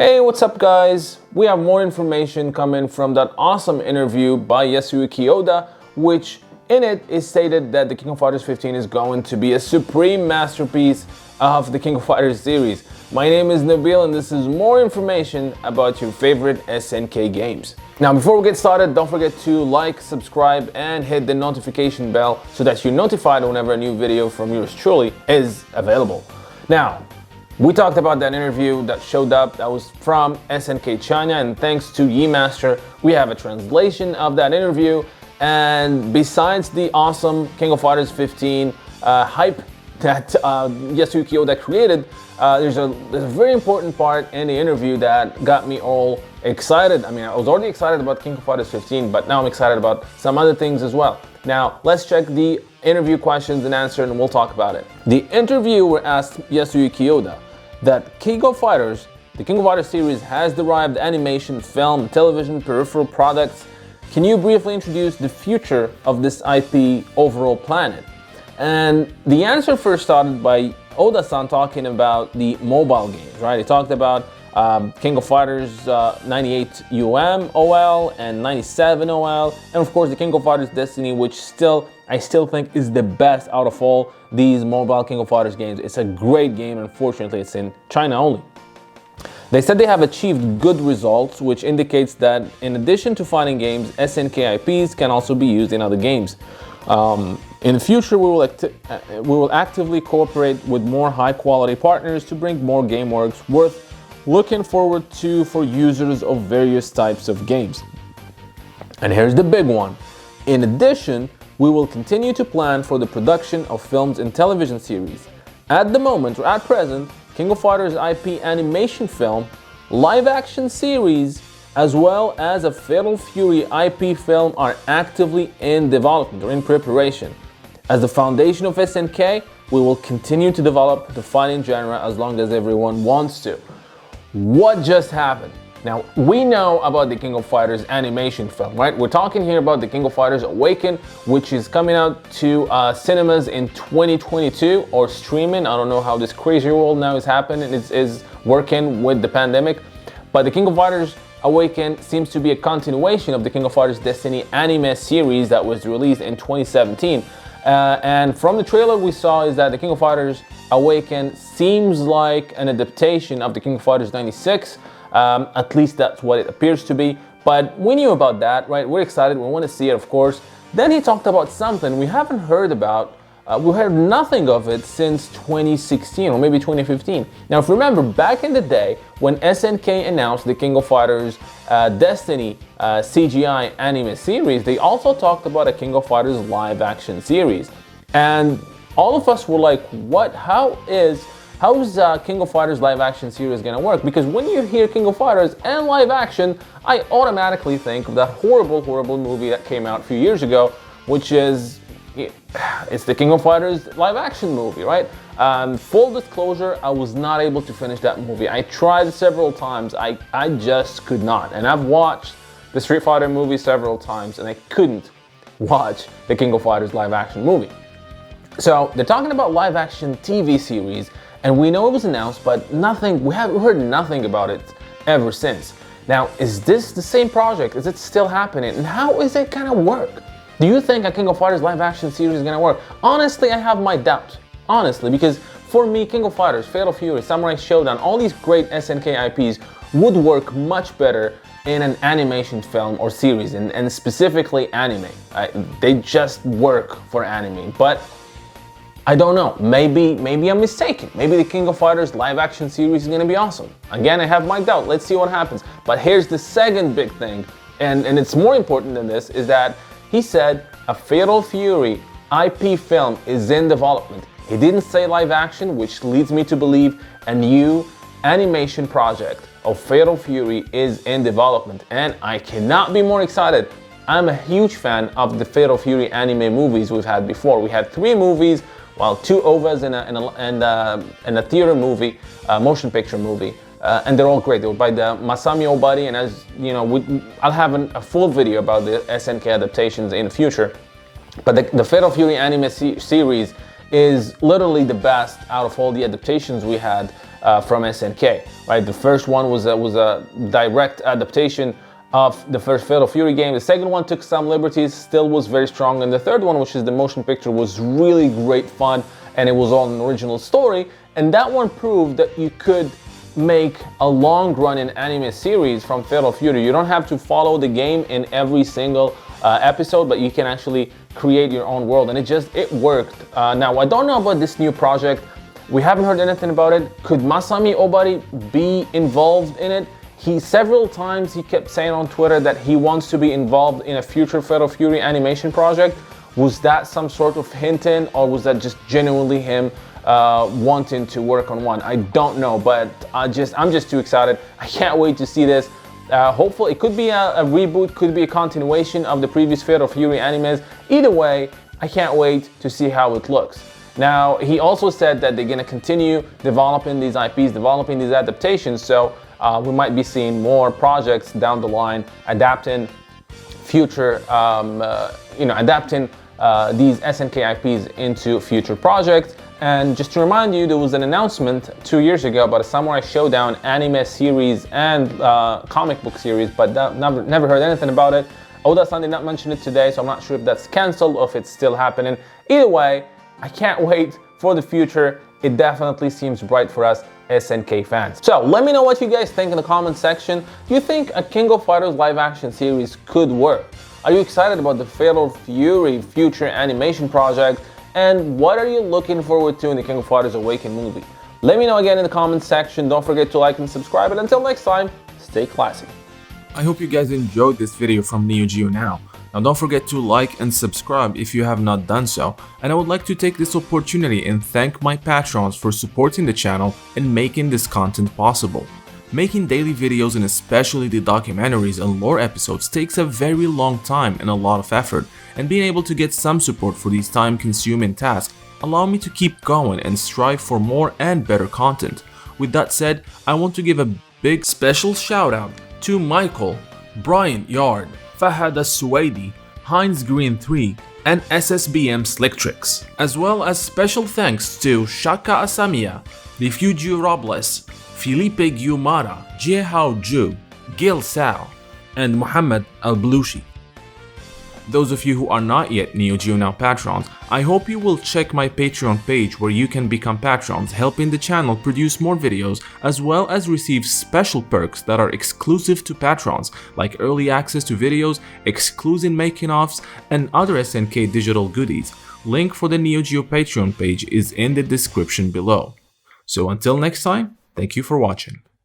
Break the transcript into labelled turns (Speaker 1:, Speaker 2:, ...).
Speaker 1: Hey, what's up guys? We have more information coming from that awesome interview by Yasuaki Oda, which in it is stated that the King of Fighters 15 is going to be a supreme masterpiece of the King of Fighters series. My name is Nabil and this is more information about your favorite SNK games. Now before we get started, don't forget to like, subscribe and hit the notification bell so that you're notified whenever a new video from yours truly is available. Now, we talked about that interview that showed up that was from SNK China, and thanks to Yemaster, we have a translation of that interview. And besides the awesome King of Fighters 15 hype that Yasuaki Oda created, there's a very important part in the interview that got me all excited. I mean, I was already excited about King of Fighters 15, but now I'm excited about some other things as well. Now, let's check the interview questions and answer and we'll talk about it. The interviewer asked Yasuaki Oda that King of Fighters, the King of Fighters series, has derived animation, film, television, peripheral products. Can you briefly introduce the future of this IP overall planet? And the answer first started by Oda-san talking about the mobile games, right? He talked about King of Fighters 98 OL and 97 OL, and of course the King of Fighters Destiny, which I still think is the best out of all these mobile King of Fighters games. It's a great game. Unfortunately, it's in China only. They said they have achieved good results, which indicates that in addition to fighting games, SNK IPs can also be used in other games. In the future, we will actively cooperate with more high-quality partners to bring more game works worth looking forward to for users of various types of games. And here's the big one. In addition, we will continue to plan for the production of films and television series. At the moment, or at present, King of Fighters IP animation film, live-action series, as well as a Fatal Fury IP film are actively in development or in preparation. As the foundation of SNK, we will continue to develop the fighting genre as long as everyone wants to. What just happened? Now, we know about the King of Fighters animation film, right? We're talking here about the King of Fighters Awaken, which is coming out to cinemas in 2022 or streaming. I don't know how this crazy world now is happening, is working with the pandemic. But the King of Fighters Awaken seems to be a continuation of the King of Fighters Destiny anime series that was released in 2017. And from the trailer we saw is that the King of Fighters Awaken seems like an adaptation of the King of Fighters 96. At least that's what it appears to be. But we knew about that, right? We're excited. We want to see it, of course. Then he talked about something we haven't heard about. We heard nothing of it since 2016 or maybe 2015. Now, if you remember, back in the day when SNK announced the King of Fighters Destiny CGI anime series, they also talked about a King of Fighters live action series. And all of us were like, what? How is King of Fighters live action series gonna work? Because when you hear King of Fighters and live action, I automatically think of that horrible movie that came out a few years ago, which is, it's the King of Fighters live action movie, right? Full disclosure, I was not able to finish that movie. I tried several times, I just could not. And I've watched the Street Fighter movie several times and I couldn't watch the King of Fighters live action movie. So they're talking about live action TV series, and we know it was announced, but we haven't heard nothing about it ever since. Now, is this the same project? Is it still happening? And how is it gonna work? Do you think a King of Fighters live action series is gonna work? Honestly, I have my doubts. Honestly, because for me, King of Fighters, Fatal Fury, Samurai Shodown, all these great SNK IPs would work much better in an animation film or series, and specifically anime. They just work for anime. But I don't know, maybe I'm mistaken. Maybe the King of Fighters live action series is gonna be awesome. Again, I have my doubt, let's see what happens. But here's the second big thing, and it's more important than this, is that he said a Fatal Fury IP film is in development. He didn't say live action, which leads me to believe a new animation project of Fatal Fury is in development, and I cannot be more excited. I'm a huge fan of the Fatal Fury anime movies we've had before. We had 3 movies, well, 2 OVAs and a theater movie, motion picture movie, and they're all great. They were by the Masami Obari, and as you know, I'll have a full video about the SNK adaptations in the future. But the Fatal Fury anime series is literally the best out of all the adaptations we had from SNK. Right, the first one was a direct adaptation of the first Fatal Fury game. The second one took some liberties, still was very strong, and the third one, which is the motion picture, was really great fun, and it was all an original story. And that one proved that you could make a long run in anime series from Fatal Fury. You don't have to follow the game in every single episode, but you can actually create your own world, and it worked. Now, I don't know about this new project. We haven't heard anything about it. Could Masami Obari be involved in it? Several times he kept saying on Twitter that he wants to be involved in a future Fatal Fury animation project. Was that some sort of hinting, or was that just genuinely him wanting to work on one? I don't know, but I'm just too excited. I can't wait to see this. Hopefully, it could be a reboot, could be a continuation of the previous Fatal Fury animes. Either way, I can't wait to see how it looks. Now, he also said that they're going to continue developing these IPs, developing these adaptations, so we might be seeing more projects down the line adapting future, adapting these SNK IPs into future projects. And just to remind you, there was an announcement 2 years ago about a Samurai Showdown anime series and comic book series, but never heard anything about it. Oda-san did not mention it today, so I'm not sure if that's cancelled or if it's still happening. Either way, I can't wait for the future. It definitely seems bright for us SNK fans. So let me know what you guys think in the comment section. Do you think a King of Fighters live action series could work? Are you excited about the Fatal Fury future animation project? And what are you looking forward to in the King of Fighters Awaken movie? Let me know again in the comment section. Don't forget to like and subscribe. And until next time, stay classy.
Speaker 2: I hope you guys enjoyed this video from Neo Geo Now. Now don't forget to like and subscribe if you have not done so, and I would like to take this opportunity and thank my patrons for supporting the channel and making this content possible. Making daily videos and especially the documentaries and lore episodes takes a very long time and a lot of effort, and being able to get some support for these time-consuming tasks allow me to keep going and strive for more and better content. With that said, I want to give a big special shout out to Michael, Brian Yard, Fahad As-Suwaidi, Heinz Green 3, and SSBM Slicktricks, as well as special thanks to Shaka Asamiya, Refugio Robles, Felipe Guiumara, Jiehao Zhu, Gil Sao, and Muhammad Al-Blushi. Those of you who are not yet Neo Geo Now patrons, I hope you will check my Patreon page where you can become patrons, helping the channel produce more videos as well as receive special perks that are exclusive to patrons, like early access to videos, exclusive making-offs, and other SNK digital goodies. Link for the Neo Geo Patreon page is in the description below. So until next time, thank you for watching.